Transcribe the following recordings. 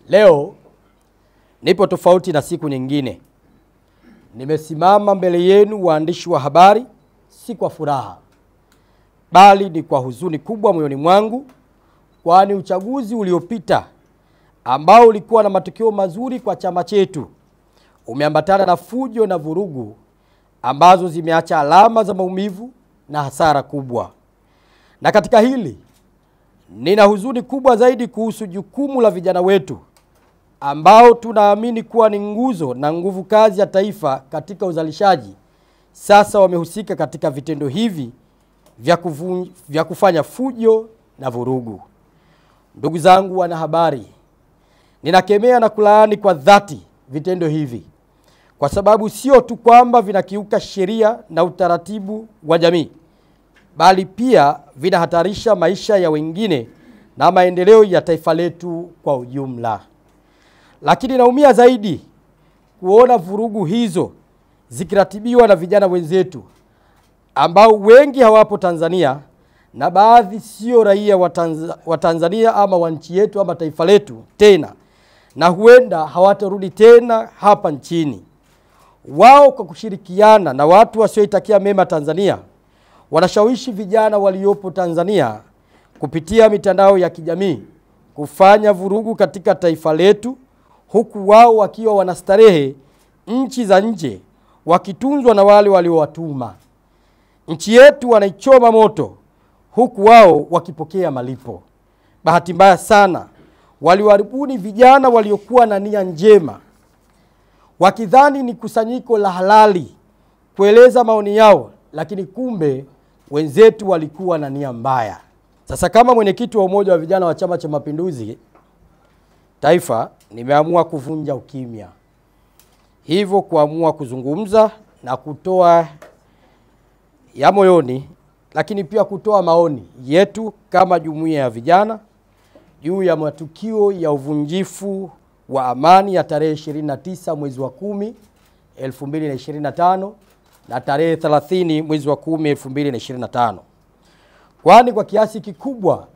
Leo nipo tofauti na siku nyingine. Nimesimama mbele yenu waandishi wa habari, si kwa furaha, bali ni kwa huzuni kubwa moyoni mwangu, kwani uchaguzi uliopita ambao ulikuwa na matokeo mazuri kwa chama chetu umeambatana na fujo na vurugu ambazo zimeacha alama za maumivu na hasara kubwa. Na katika hili nina huzuni kubwa zaidi kuhusu jukumu la vijana wetu ambao tunaamini kuwa ni nguzo na nguvu kazi ya taifa katika uzalishaji. Sasa wamehusika katika vitendo hivi vya kufanya fujo na vurugu. Ndugu zangu wanahabari, ninakemea na kulaani kwa dhati vitendo hivi, kwa sababu sio tu kwamba vinakiuka sheria na utaratibu wa jamii, bali pia vinahatarisha maisha ya wengine na maendeleo ya taifa letu kwa ujumla. Lakini naumia zaidi kuona vurugu hizo zikiratibiwa na vijana wenzetu ambao wengi hawapo Tanzania na baadhi sio raia wa Tanzania ama wa nchi yetu ama taifa letu tena, na huenda hawatarudi tena hapa nchini. Wao kwa kushirikiana na watu wasioitakia mema Tanzania wanashawishi vijana waliopo Tanzania kupitia mitandao ya kijamii kufanya vurugu katika taifa letu, huku wao wakiwa wanastarehe nchi za nje wakitunzwa na wale waliowatuma. Nchi yetu wanaichoma moto huku wao wakipokea malipo. Bahati mbaya sana waliwaribuni vijana waliokuwa na nia njema, wakidhani ni kusanyiko la halali kueleza maoni yao, lakini kumbe wenzetu walikuwa na nia mbaya. Sasa kama mwenyekiti wa umoja wa vijana wa Chama cha Mapinduzi Taifa, nimeamua kuvunja ukimya. Hivyo kuamua kuzungumza na kutoa ya moyoni, lakini pia kutoa maoni yetu kama jumuiya ya vijana juu ya matukio ya uvunjifu wa amani ya tarehe 29 mwezi wa 10 2025 na tarehe 30 mwezi wa 10 2025. Kwani kwa kiasi kikubwa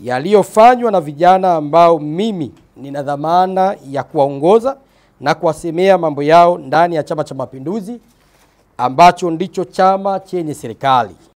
yaliyofanywa na vijana ambao mimi nina dhamana ya kuwaongoza na kuwasemea mambo yao ndani ya Chama cha Mapinduzi ambacho ndicho chama chenye serikali.